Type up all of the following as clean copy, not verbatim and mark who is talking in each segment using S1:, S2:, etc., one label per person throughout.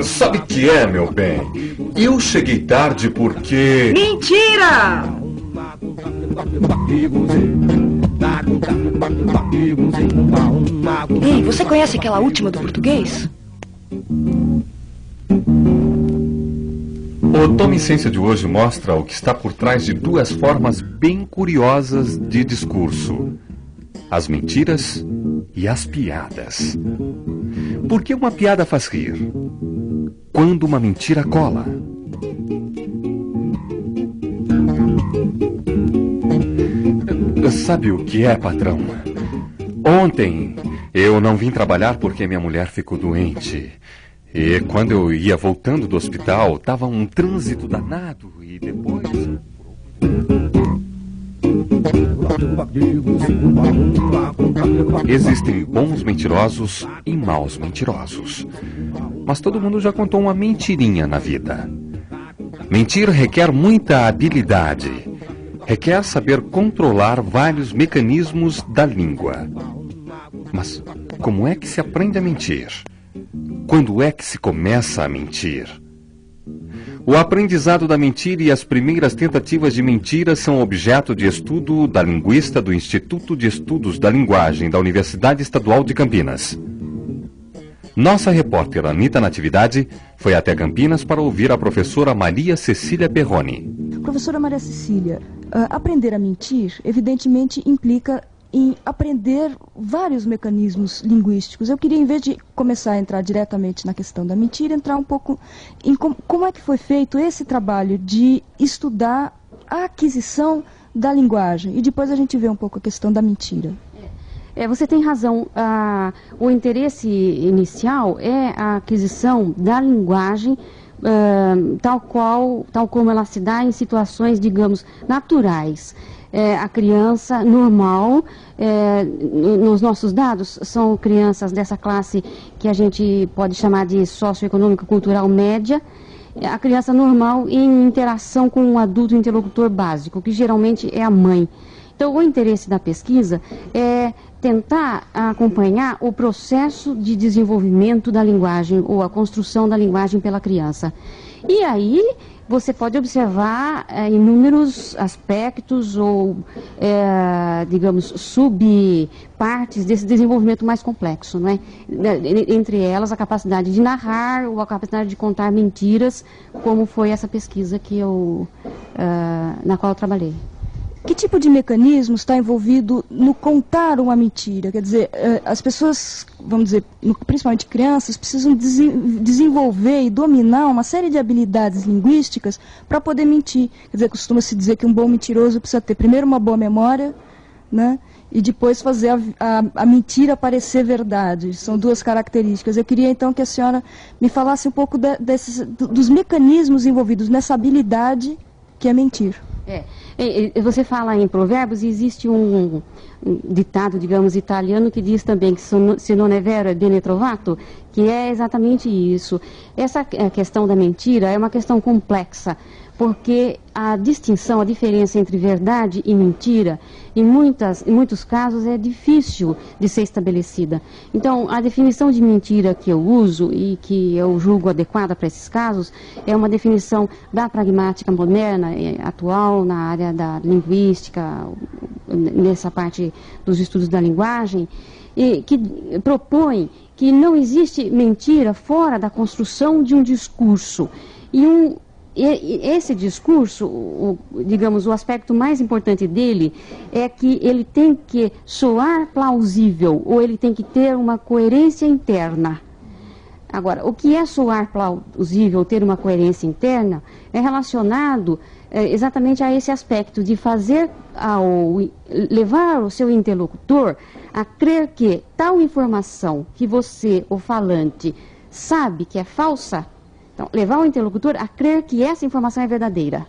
S1: Sabe o que é, meu bem? Eu cheguei tarde porque...
S2: Mentira! Ei, você conhece aquela última do português?
S1: O Tome Ciência de hoje mostra o que está por trás de duas formas bem curiosas de discurso: as mentiras e as piadas. Por que uma piada faz rir? Quando uma mentira cola? Sabe o que é, patrão? Ontem eu não vim trabalhar porque minha mulher ficou doente. E quando eu ia voltando do hospital, tava um trânsito danado e depois... Existem bons mentirosos e maus mentirosos. Mas todo mundo já contou uma mentirinha na vida. Mentir requer muita habilidade. Requer saber controlar vários mecanismos da língua. Mas como é que se aprende a mentir? Quando é que se começa a mentir? O aprendizado da mentira e as primeiras tentativas de mentira são objeto de estudo da linguista do Instituto de Estudos da Linguagem da Universidade Estadual de Campinas. Nossa repórter Anita Natividade foi até Campinas para ouvir a professora Maria Cecília Perroni.
S3: Professora Maria Cecília, aprender a mentir, evidentemente, implica em aprender vários mecanismos linguísticos. Eu queria, em vez de começar a entrar diretamente na questão da mentira, entrar um pouco em como é que foi feito esse trabalho de estudar a aquisição da linguagem. E depois a gente vê um pouco a questão da mentira.
S4: Você tem razão. O interesse inicial é a aquisição da linguagem tal como ela se dá em situações, digamos, naturais. A criança normal, nos nossos dados, são crianças dessa classe que a gente pode chamar de socioeconômica cultural média. A criança normal em interação com um adulto interlocutor básico, que geralmente é a mãe. Então, o interesse da pesquisa é tentar acompanhar o processo de desenvolvimento da linguagem ou a construção da linguagem pela criança. E aí você pode observar inúmeros aspectos ou, digamos, subpartes desse desenvolvimento mais complexo, não é? Entre elas a capacidade de narrar ou a capacidade de contar mentiras, como foi essa pesquisa na qual eu trabalhei.
S3: Que tipo de mecanismo está envolvido no contar uma mentira? Quer dizer, as pessoas, vamos dizer, principalmente crianças, precisam desenvolver e dominar uma série de habilidades linguísticas para poder mentir. Quer dizer, costuma-se dizer que um bom mentiroso precisa ter primeiro uma boa memória, né? E depois fazer a mentira parecer verdade. São duas características. Eu queria então que a senhora me falasse um pouco dos mecanismos envolvidos nessa habilidade que é mentir.
S4: Você fala em provérbios e existe um ditado, digamos, italiano que diz também que se non è vero è bene trovato, que é exatamente isso. Essa questão da mentira é uma questão complexa, porque a distinção, a diferença entre verdade e mentira, em muitos casos é difícil de ser estabelecida. Então, a definição de mentira que eu uso e que eu julgo adequada para esses casos é uma definição da pragmática moderna, atual, na área da linguística, nessa parte dos estudos da linguagem, e que propõe que não existe mentira fora da construção de um discurso. E esse discurso, digamos, o aspecto mais importante dele é que ele tem que soar plausível, ou ele tem que ter uma coerência interna. Agora, o que é soar plausível, ter uma coerência interna, é relacionado exatamente a esse aspecto de levar o seu interlocutor a crer que tal informação que você, o falante, sabe que é falsa. Então, levar o interlocutor a crer que essa informação é verdadeira.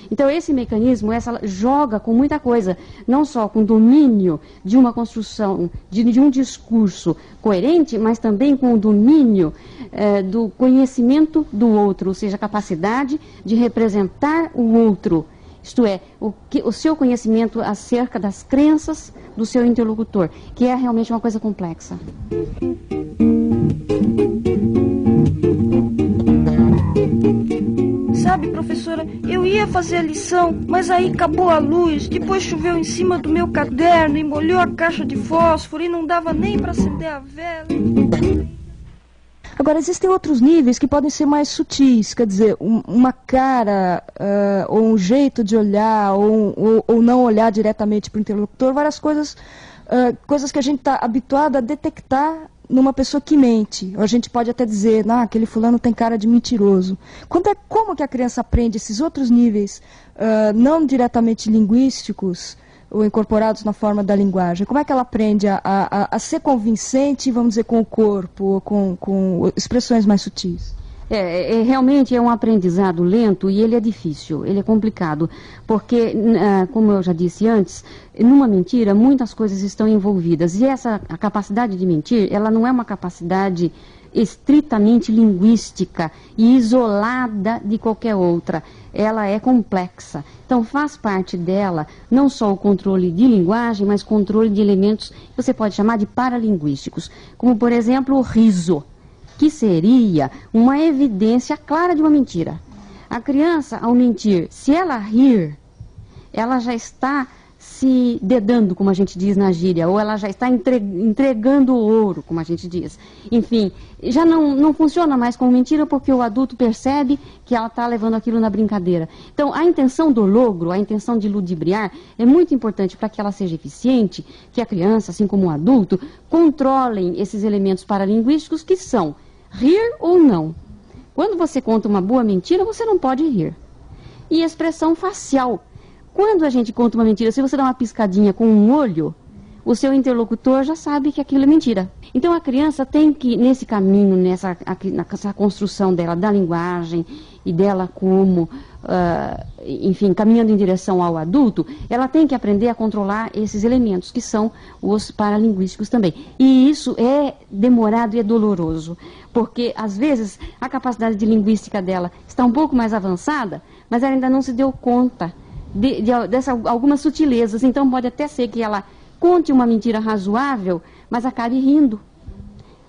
S4: Então, esse mecanismo joga com muita coisa, não só com domínio de uma construção, de um discurso coerente, mas também com o domínio do conhecimento do outro, ou seja, a capacidade de representar o outro, isto é, o seu conhecimento acerca das crenças do seu interlocutor, que é realmente uma coisa complexa.
S2: Sabe, professora, eu ia fazer a lição, mas aí acabou a luz, depois choveu em cima do meu caderno e molhou a caixa de fósforo e não dava nem para acender a vela.
S3: Agora, existem outros níveis que podem ser mais sutis, quer dizer, uma cara, ou um jeito de olhar, ou não olhar diretamente para o interlocutor, várias coisas, coisas que a gente está habituado a detectar numa pessoa que mente. Ou a gente pode até dizer, aquele fulano tem cara de mentiroso. Como que a criança aprende esses outros níveis, não diretamente linguísticos, ou incorporados na forma da linguagem? Como é que ela aprende a ser convincente, vamos dizer, com o corpo, com expressões mais sutis?
S4: Realmente é um aprendizado lento e ele é difícil, ele é complicado, porque, como eu já disse antes, numa mentira muitas coisas estão envolvidas, e a capacidade de mentir, ela não é uma capacidade estritamente linguística e isolada de qualquer outra. Ela é complexa. Então faz parte dela não só o controle de linguagem, mas controle de elementos que você pode chamar de paralinguísticos, como por exemplo o riso, que seria uma evidência clara de uma mentira. A criança, ao mentir, se ela rir, ela já está se dedando, como a gente diz na gíria, ou ela já está entregando o ouro, como a gente diz. Enfim, já não funciona mais como mentira, porque o adulto percebe que ela está levando aquilo na brincadeira. Então, a intenção do logro, a intenção de ludibriar, é muito importante para que ela seja eficiente, que a criança, assim como o adulto, controlem esses elementos paralinguísticos que são rir ou não. Quando você conta uma boa mentira, você não pode rir. E expressão facial. Quando a gente conta uma mentira, se você dá uma piscadinha com um olho, o seu interlocutor já sabe que aquilo é mentira. Então a criança tem que, nesse caminho, nessa construção dela, da linguagem e dela como, enfim, caminhando em direção ao adulto, ela tem que aprender a controlar esses elementos, que são os paralinguísticos também. E isso é demorado e é doloroso, porque às vezes a capacidade de linguística dela está um pouco mais avançada, mas ela ainda não se deu conta dessas algumas sutilezas. Então pode até ser que ela conte uma mentira razoável, mas acabe rindo,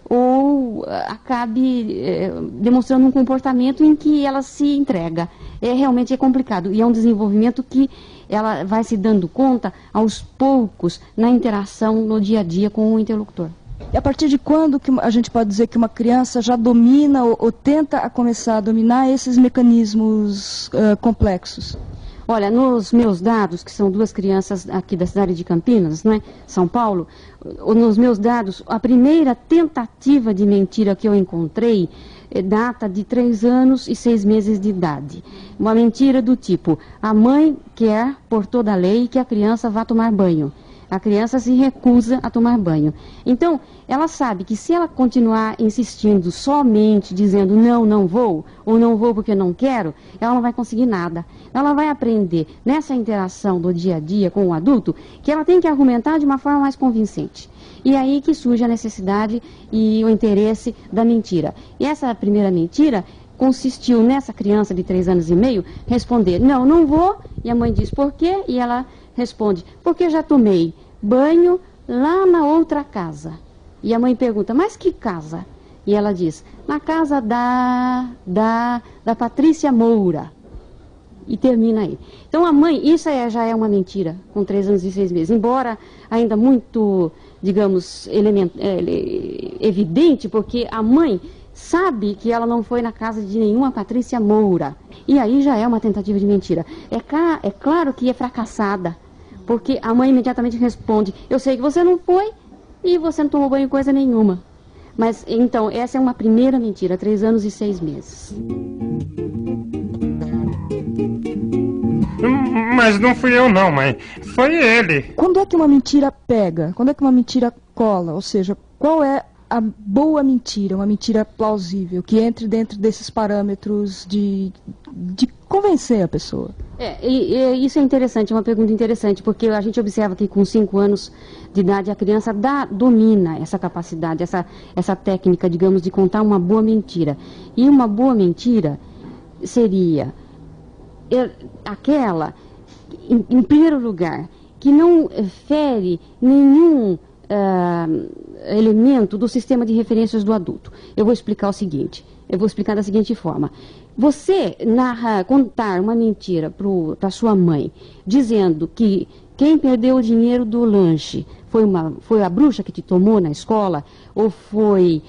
S4: ou acabe demonstrando um comportamento em que ela se entrega. Realmente é complicado, e é um desenvolvimento que ela vai se dando conta aos poucos na interação no dia a dia com o interlocutor.
S3: E a partir de quando que a gente pode dizer que uma criança já domina ou tenta a começar a dominar esses mecanismos complexos?
S4: Olha, nos meus dados, que são 2 crianças aqui da cidade de Campinas, né, São Paulo, nos meus dados, a primeira tentativa de mentira que eu encontrei data de 3 anos e 6 meses de idade. Uma mentira do tipo, a mãe quer, por toda a lei, que a criança vá tomar banho. A criança se recusa a tomar banho. Então, ela sabe que se ela continuar insistindo somente dizendo não vou, ou não vou porque não quero, ela não vai conseguir nada. Ela vai aprender nessa interação do dia a dia com o adulto que ela tem que argumentar de uma forma mais convincente. E aí que surge a necessidade e o interesse da mentira. E essa primeira mentira consistiu nessa criança de 3 anos e meio responder, não vou, e a mãe diz por quê, e ela responde, porque já tomei banho lá na outra casa. E a mãe pergunta, mas que casa? E ela diz, na casa da Patrícia Moura. E termina aí. Então a mãe, isso já é uma mentira, com 3 anos e 6 meses. Embora ainda muito, digamos, evidente, porque a mãe sabe que ela não foi na casa de nenhuma Patrícia Moura. E aí já é uma tentativa de mentira. É claro que é fracassada, porque a mãe imediatamente responde, eu sei que você não foi e você não tomou banho coisa nenhuma. Mas, então, essa é uma primeira mentira, 3 anos e 6 meses.
S5: Mas não fui eu não, mãe. Foi ele.
S3: Quando é que uma mentira pega? Quando é que uma mentira cola? Ou seja, qual é a boa mentira, uma mentira plausível, que entre dentro desses parâmetros de convencer a pessoa?
S4: Isso é interessante, é uma pergunta interessante, porque a gente observa que com 5 anos de idade a criança domina essa capacidade, essa técnica, digamos, de contar uma boa mentira. E uma boa mentira seria aquela em primeiro lugar, que não fere nenhum elemento do sistema de referências do adulto. Eu vou explicar o seguinte, eu vou explicar da seguinte forma. Você contar uma mentira para sua mãe, dizendo que quem perdeu o dinheiro do lanche foi a bruxa que te tomou na escola, ou foi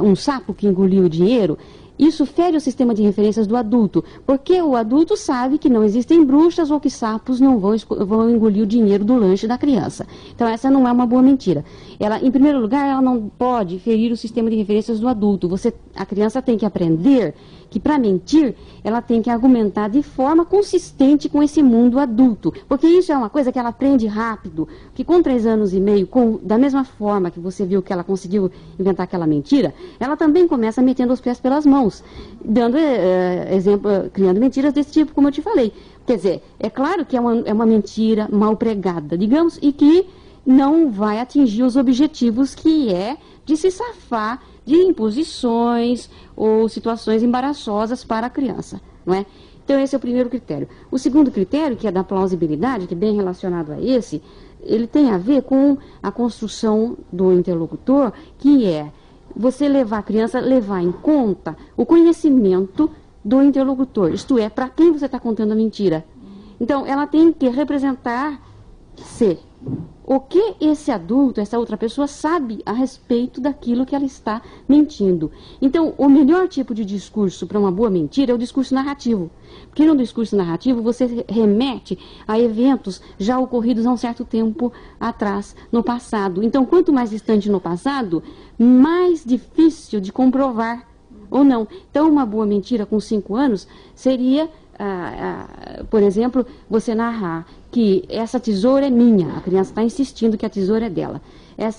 S4: um sapo que engoliu o dinheiro, isso fere o sistema de referências do adulto, porque o adulto sabe que não existem bruxas ou que sapos não vão engolir o dinheiro do lanche da criança. Então essa não é uma boa mentira. Ela, em primeiro lugar, ela não pode ferir o sistema de referências do adulto. A criança tem que aprender que para mentir, ela tem que argumentar de forma consistente com esse mundo adulto. Porque isso é uma coisa que ela aprende rápido, que com 3 anos e meio, da mesma forma que você viu que ela conseguiu inventar aquela mentira, ela também começa metendo os pés pelas mãos, dando exemplo, criando mentiras desse tipo, como eu te falei. Quer dizer, é claro que é uma mentira mal pregada, digamos, e que não vai atingir os objetivos que é de se safar de imposições ou situações embaraçosas para a criança, não é? Então esse é o primeiro critério. O segundo critério, que é da plausibilidade, que é bem relacionado a esse, ele tem a ver com a construção do interlocutor, que é você levar a criança, levar em conta o conhecimento do interlocutor, isto é, para quem você está contando a mentira. Então ela tem que representar-se. O que esse adulto, essa outra pessoa, sabe a respeito daquilo que ela está mentindo. Então, o melhor tipo de discurso para uma boa mentira é o discurso narrativo. Porque no discurso narrativo você remete a eventos já ocorridos há um certo tempo atrás, no passado. Então, quanto mais distante no passado, mais difícil de comprovar ou não. Então, uma boa mentira com 5 anos seria, por exemplo, você narrar que essa tesoura é minha, a criança está insistindo que a tesoura é dela,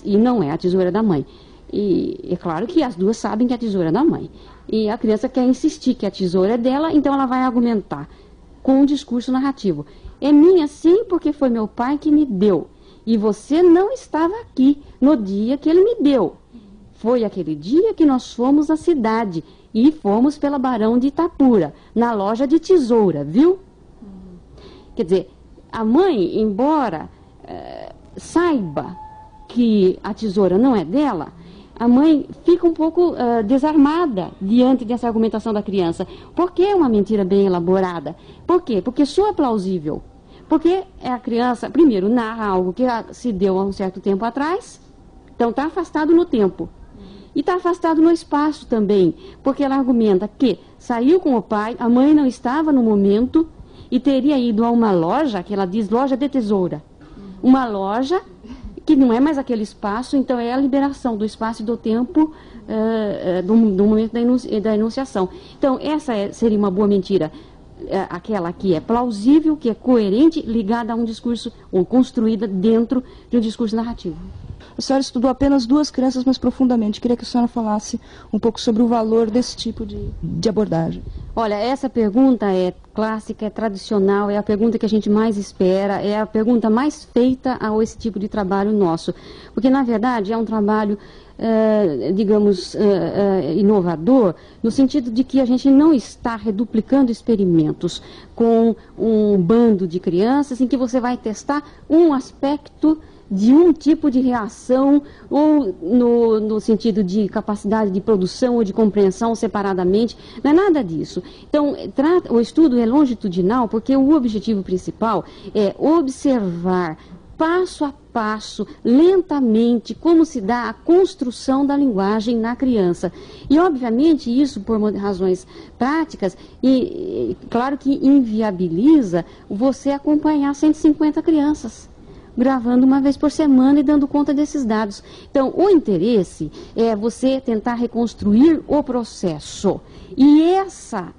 S4: e não é a tesoura da mãe. E é claro que as duas sabem que a tesoura é da mãe. E a criança quer insistir que a tesoura é dela, então ela vai argumentar com um discurso narrativo. É minha sim, porque foi meu pai que me deu. E você não estava aqui no dia que ele me deu. Foi aquele dia que nós fomos à cidade e fomos pela Barão de Itapura, na loja de tesoura, viu? Quer dizer, a mãe, embora saiba que a tesoura não é dela, a mãe fica um pouco desarmada diante dessa argumentação da criança. Por que uma mentira bem elaborada? Por quê? Porque soa plausível. Porque a criança, primeiro, narra algo que se deu há um certo tempo atrás, então está afastado no tempo. E está afastado no espaço também, porque ela argumenta que saiu com o pai, a mãe não estava no momento e teria ido a uma loja, que ela diz loja de tesoura. Uma loja que não é mais aquele espaço, então é a liberação do espaço e do tempo do momento da enunciação. Então essa seria uma boa mentira, aquela que é plausível, que é coerente, ligada a um discurso, ou construída dentro de um discurso narrativo.
S3: A senhora estudou apenas 2 crianças, mas profundamente. Queria que a senhora falasse um pouco sobre o valor desse tipo de abordagem.
S4: Olha, essa pergunta é clássica, é tradicional, é a pergunta que a gente mais espera, é a pergunta mais feita a esse tipo de trabalho nosso. Porque, na verdade, é um trabalho, digamos, inovador, no sentido de que a gente não está reduplicando experimentos com um bando de crianças em que você vai testar um aspecto de um tipo de reação, ou no sentido de capacidade de produção ou de compreensão separadamente, não é nada disso. Então, o estudo é longitudinal porque o objetivo principal é observar passo a passo, lentamente, como se dá a construção da linguagem na criança. E, obviamente, isso por razões práticas, e claro que inviabiliza você acompanhar 150 crianças. Gravando uma vez por semana e dando conta desses dados. Então, o interesse é você tentar reconstruir o processo. E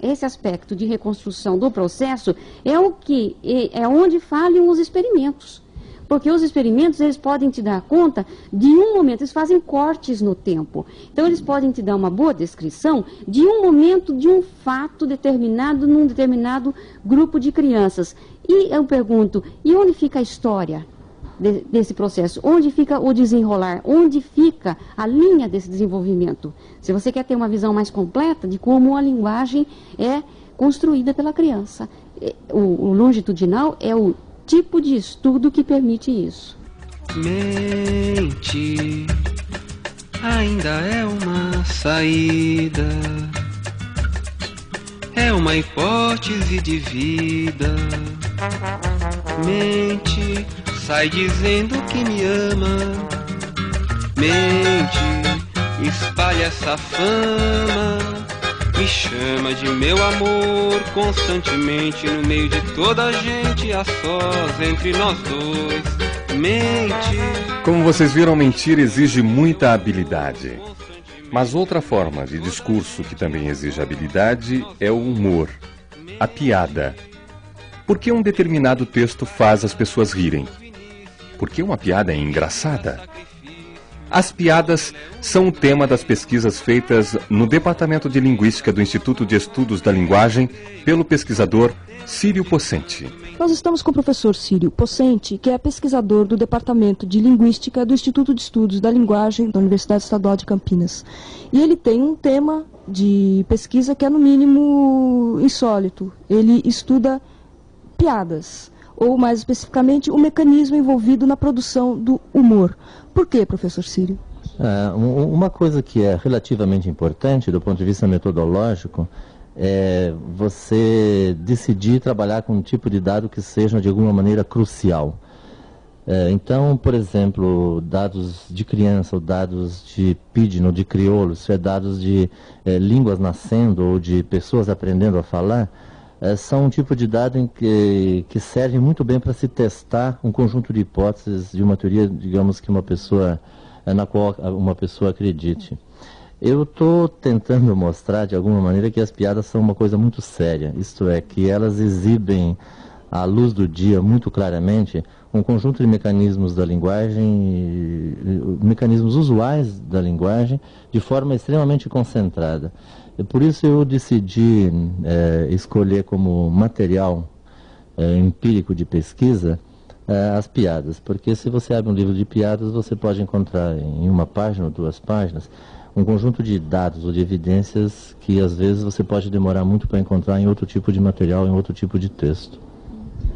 S4: esse aspecto de reconstrução do processo é onde falham os experimentos. Porque os experimentos, eles podem te dar conta de um momento, eles fazem cortes no tempo. Então, eles podem te dar uma boa descrição de um momento, de um fato determinado num determinado grupo de crianças. E eu pergunto, e onde fica a história desse processo? Onde fica o desenrolar? Onde fica a linha desse desenvolvimento? Se você quer ter uma visão mais completa de como a linguagem é construída pela criança. O longitudinal é o tipo de estudo que permite isso.
S6: Mente ainda é uma saída, é uma hipótese de vida. Mente sai dizendo que me ama. Mente espalha essa fama, me chama de meu amor constantemente no meio de toda a gente, a sós entre nós dois. Mente.
S1: Como vocês viram, mentir exige muita habilidade. Mas outra forma de discurso que também exige habilidade é o humor, a piada. Por que um determinado texto faz as pessoas rirem? Porque uma piada é engraçada. As piadas são o tema das pesquisas feitas no Departamento de Linguística do Instituto de Estudos da Linguagem pelo pesquisador Círio Pocente.
S3: Nós estamos com o professor Círio Pocente, que é pesquisador do Departamento de Linguística do Instituto de Estudos da Linguagem da Universidade Estadual de Campinas. E ele tem um tema de pesquisa que é, no mínimo, insólito. Ele estuda piadas, ou mais especificamente, o mecanismo envolvido na produção do humor. Por quê, professor Círio?
S7: Uma coisa que é relativamente importante do ponto de vista metodológico é você decidir trabalhar com um tipo de dado que seja de alguma maneira crucial. Então, por exemplo, dados de criança ou dados de pidgin ou de crioulo, isso é dados de línguas nascendo ou de pessoas aprendendo a falar, são um tipo de dado que serve muito bem para se testar um conjunto de hipóteses de uma teoria, digamos, que na qual uma pessoa acredite. Eu estou tentando mostrar, de alguma maneira, que as piadas são uma coisa muito séria, isto é, que elas exibem à luz do dia, muito claramente, um conjunto de mecanismos da linguagem, mecanismos usuais da linguagem, de forma extremamente concentrada. Por isso eu decidi escolher como material empírico de pesquisa as piadas, porque se você abre um livro de piadas, você pode encontrar em uma página ou 2 páginas um conjunto de dados ou de evidências que às vezes você pode demorar muito para encontrar em outro tipo de material, em outro tipo de texto.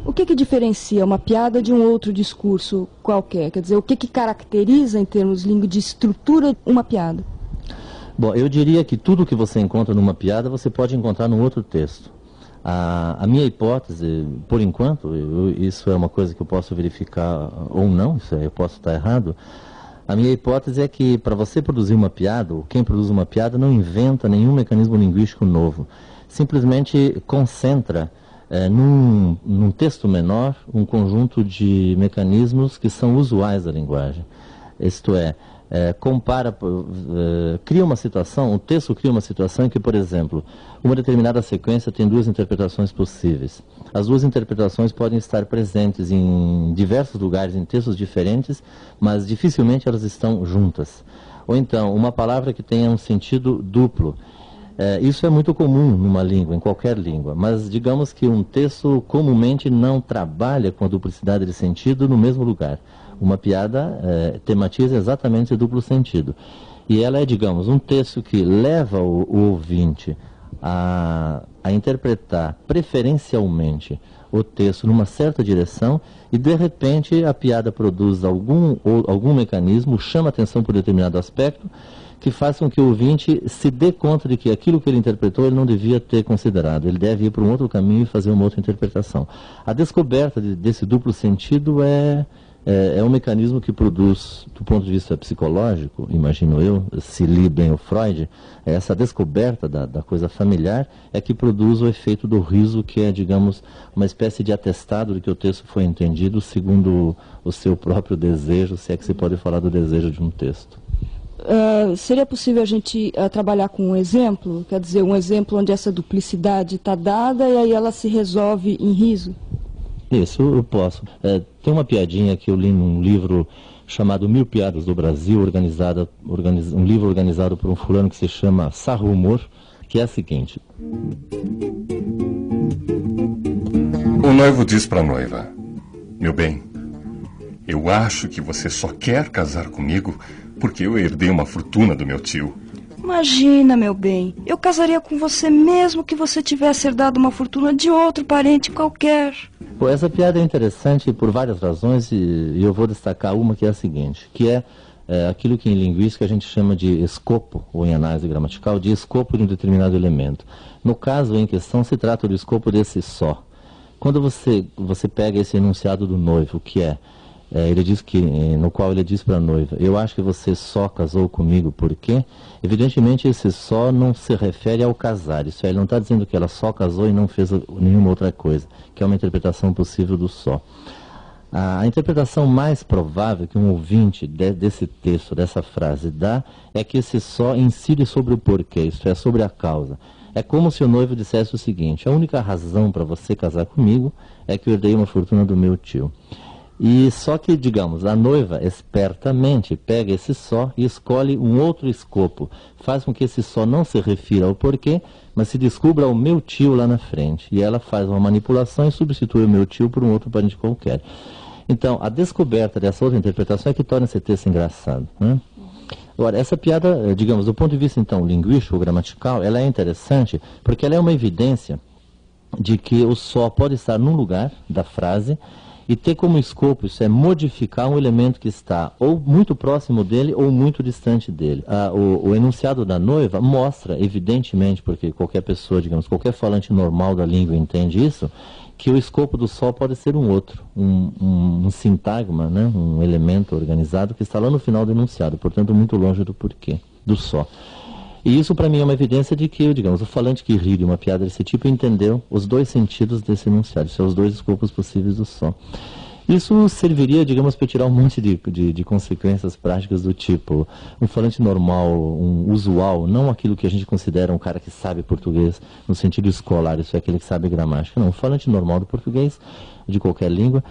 S3: O que diferencia uma piada de um outro discurso qualquer? Quer dizer, o que caracteriza, em termos de estrutura, uma piada?
S7: Bom, eu diria que tudo que você encontra numa piada, você pode encontrar num outro texto. A minha hipótese, por enquanto, isso é uma coisa que eu posso verificar ou não, eu posso estar errado. A minha hipótese é que para você produzir uma piada, ou quem produz uma piada não inventa nenhum mecanismo linguístico novo. Simplesmente concentra num texto menor um conjunto de mecanismos que são usuais da linguagem. Isto é, cria uma situação, o texto cria uma situação em que, por exemplo, uma determinada sequência tem 2 interpretações possíveis. As 2 interpretações podem estar presentes em diversos lugares, em textos diferentes, mas dificilmente elas estão juntas. Ou então, uma palavra que tenha um sentido duplo. Isso é muito comum numa língua, em qualquer língua, mas digamos que um texto comumente não trabalha com a duplicidade de sentido no mesmo lugar. Uma piada tematiza exatamente o duplo sentido. E ela é, digamos, um texto que leva o ouvinte a interpretar preferencialmente o texto numa certa direção e, de repente, a piada produz algum mecanismo, chama atenção por determinado aspecto, que faz com que o ouvinte se dê conta de que aquilo que ele interpretou ele não devia ter considerado. Ele deve ir para um outro caminho e fazer uma outra interpretação. A descoberta desse duplo sentido é um mecanismo que produz, do ponto de vista psicológico, imagino eu, se li bem o Freud, essa descoberta da coisa familiar é que produz o efeito do riso, que é, digamos, uma espécie de atestado de que o texto foi entendido segundo o seu próprio desejo, se é que se pode falar do desejo de um texto.
S3: Seria possível a gente trabalhar com um exemplo? Quer dizer, um exemplo onde essa duplicidade está dada e aí ela se resolve em riso?
S7: Isso, eu posso. Tem uma piadinha que eu li num livro chamado 1000 Piadas do Brasil, um livro organizado por um fulano que se chama Sarro Humor, que é a seguinte.
S1: O noivo diz para a noiva: meu bem, eu acho que você só quer casar comigo porque eu herdei uma fortuna do meu tio.
S2: Imagina, meu bem, eu casaria com você mesmo que você tivesse herdado uma fortuna de outro parente qualquer.
S7: Pô, essa piada é interessante por várias razões e eu vou destacar uma que é a seguinte, que é aquilo que em linguística a gente chama de escopo, ou em análise gramatical, de escopo de um determinado elemento. No caso em questão, se trata do escopo desse só. Quando você pega esse enunciado do noivo, que ele diz que, no qual ele diz para a noiva, eu acho que você só casou comigo, por quê? Evidentemente esse só não se refere ao casar, isso é, ele não está dizendo que ela só casou e não fez nenhuma outra coisa, que é uma interpretação possível do só. A interpretação mais provável que um ouvinte desse texto, dessa frase, dá, é que esse só incide sobre o porquê, isto é, sobre a causa. É como se o noivo dissesse o seguinte, a única razão para você casar comigo é que eu herdei uma fortuna do meu tio. E só que, digamos, a noiva espertamente pega esse só e escolhe um outro escopo. Faz com que esse só não se refira ao porquê, mas se descubra o meu tio lá na frente. E ela faz uma manipulação e substitui o meu tio por um outro parente qualquer. Então, a descoberta dessa outra interpretação é que torna esse texto engraçado, né? Agora, essa piada, digamos, do ponto de vista, então, linguístico, gramatical, ela é interessante porque ela é uma evidência de que o só pode estar num lugar da frase e ter como escopo, isso é, modificar um elemento que está ou muito próximo dele ou muito distante dele. O enunciado da noiva mostra, evidentemente, porque qualquer pessoa, digamos, qualquer falante normal da língua entende isso, que o escopo do só pode ser um outro, um sintagma, né, um elemento organizado que está lá no final do enunciado, portanto muito longe do porquê, do só. E isso para mim é uma evidência de que, digamos, o falante que ri de uma piada desse tipo entendeu os dois sentidos desse enunciado, são os dois escopos possíveis do só. Isso serviria, digamos, para tirar um monte de consequências práticas do tipo, um falante normal, um usual, não aquilo que a gente considera um cara que sabe português no sentido escolar, isso é aquele que sabe gramática, não, um falante normal do português, de qualquer língua,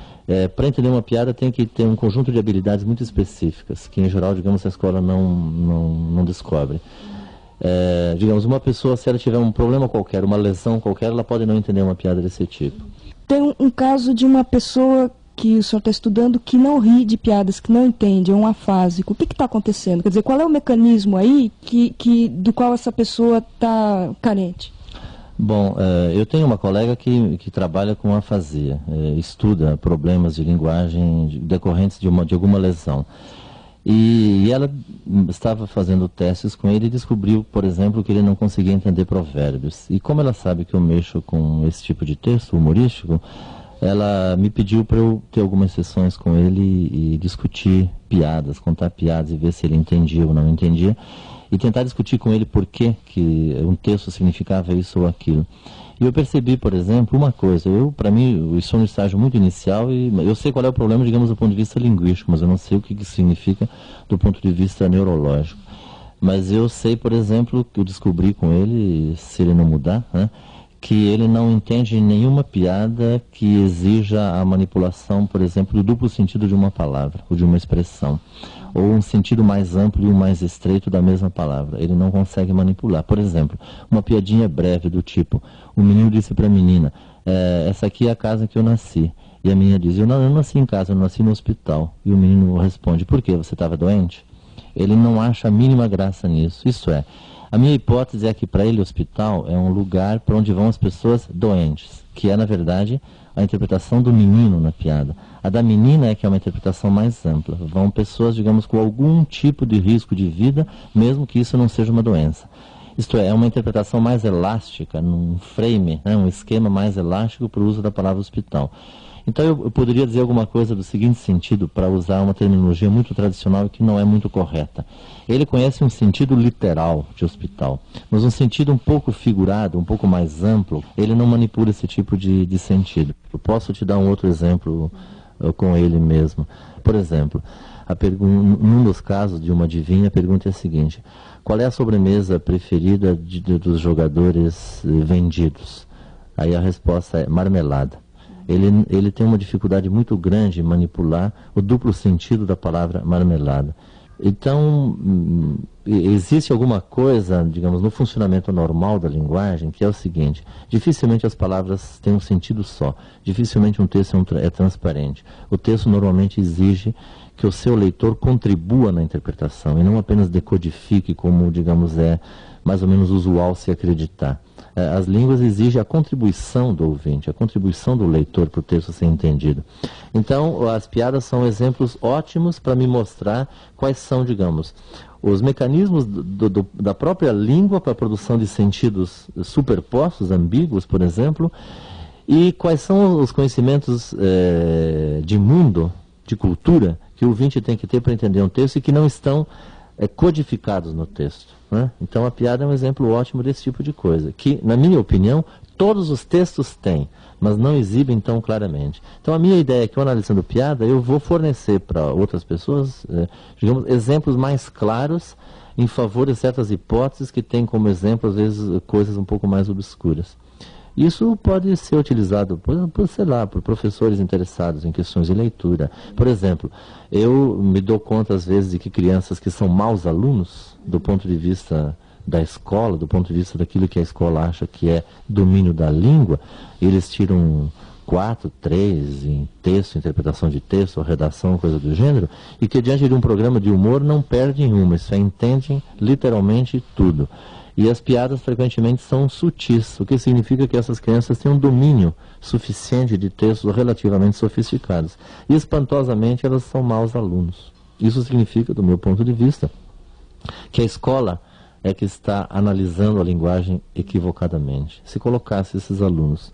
S7: para entender uma piada tem que ter um conjunto de habilidades muito específicas, que em geral, digamos, a escola não descobre. Digamos, uma pessoa, se ela tiver um problema qualquer, uma lesão qualquer, ela pode não entender uma piada desse tipo. Tem
S3: um caso de uma pessoa que o senhor está estudando que não ri de piadas, que não entende, é um afásico. O que está acontecendo? Quer dizer, qual é o mecanismo aí do qual essa pessoa está carente?
S7: Bom, eu tenho uma colega que trabalha com afasia, estuda problemas de linguagem decorrentes de alguma lesão. E ela estava fazendo testes com ele e descobriu, por exemplo, que ele não conseguia entender provérbios. E como ela sabe que eu mexo com esse tipo de texto humorístico, ela me pediu para eu ter algumas sessões com ele e discutir piadas, contar piadas e ver se ele entendia ou não entendia. E tentar discutir com ele por que um texto significava isso ou aquilo. E eu percebi, por exemplo, uma coisa. Para mim, eu estou no estágio muito inicial e eu sei qual é o problema, digamos, do ponto de vista linguístico, mas eu não sei o que significa do ponto de vista neurológico. Mas eu sei, por exemplo, que eu descobri com ele, se ele não mudar, né, que ele não entende nenhuma piada que exija a manipulação, por exemplo, do duplo sentido de uma palavra ou de uma expressão, ou um sentido mais amplo e um mais estreito da mesma palavra. Ele não consegue manipular. Por exemplo, uma piadinha breve do tipo, o menino disse para a menina, essa aqui é a casa que eu nasci. E a menina diz, eu não nasci em casa, eu nasci no hospital. E o menino responde, por quê? Você estava doente? Ele não acha a mínima graça nisso. Isso é, a minha hipótese é que para ele o hospital é um lugar para onde vão as pessoas doentes, que é, na verdade, a interpretação do menino na piada. A da menina é que é uma interpretação mais ampla. Vão pessoas, digamos, com algum tipo de risco de vida, mesmo que isso não seja uma doença. Isto é uma interpretação mais elástica, num frame, né, um esquema mais elástico para o uso da palavra hospital. Então eu poderia dizer alguma coisa do seguinte sentido, para usar uma terminologia muito tradicional e que não é muito correta. Ele conhece um sentido literal de hospital, mas um sentido um pouco figurado, um pouco mais amplo, ele não manipula esse tipo de sentido. Eu posso te dar um outro exemplo com ele mesmo. Por exemplo, num dos casos de uma adivinha, a pergunta é a seguinte, qual é a sobremesa preferida dos jogadores vendidos? Aí a resposta é marmelada. Ele tem uma dificuldade muito grande em manipular o duplo sentido da palavra marmelada. Então, existe alguma coisa, digamos, no funcionamento normal da linguagem, que é o seguinte: dificilmente as palavras têm um sentido só, dificilmente um texto é transparente. O texto normalmente exige que o seu leitor contribua na interpretação e não apenas decodifique, como, digamos, é mais ou menos usual se acreditar. As línguas exigem a contribuição do ouvinte, a contribuição do leitor para o texto ser entendido. Então, as piadas são exemplos ótimos para me mostrar quais são, digamos, os mecanismos da própria língua para a produção de sentidos superpostos, ambíguos, por exemplo, e quais são os conhecimentos de mundo, de cultura, que o ouvinte tem que ter para entender um texto e que não estão codificados no texto, né? Então a piada é um exemplo ótimo desse tipo de coisa, que, na minha opinião, todos os textos têm, mas não exibem tão claramente. Então a minha ideia é que, analisando piada, eu vou fornecer para outras pessoas, digamos, exemplos mais claros em favor de certas hipóteses que têm como exemplo, às vezes, coisas um pouco mais obscuras. Isso pode ser utilizado, sei lá, por professores interessados em questões de leitura. Por exemplo, eu me dou conta, às vezes, de que crianças que são maus alunos, do ponto de vista da escola, do ponto de vista daquilo que a escola acha que é domínio da língua, eles tiram 4, 3 em texto, interpretação de texto, ou redação, coisa do gênero, e que diante de um programa de humor não perdem uma, só entendem literalmente tudo. E as piadas frequentemente são sutis, o que significa que essas crianças têm um domínio suficiente de textos relativamente sofisticados. E espantosamente elas são maus alunos. Isso significa, do meu ponto de vista, que a escola é que está analisando a linguagem equivocadamente. Se colocasse esses alunos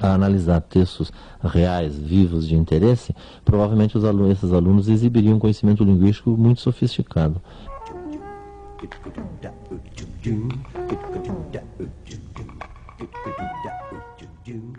S7: a analisar textos reais, vivos, de interesse, provavelmente esses alunos exibiriam um conhecimento linguístico muito sofisticado. Do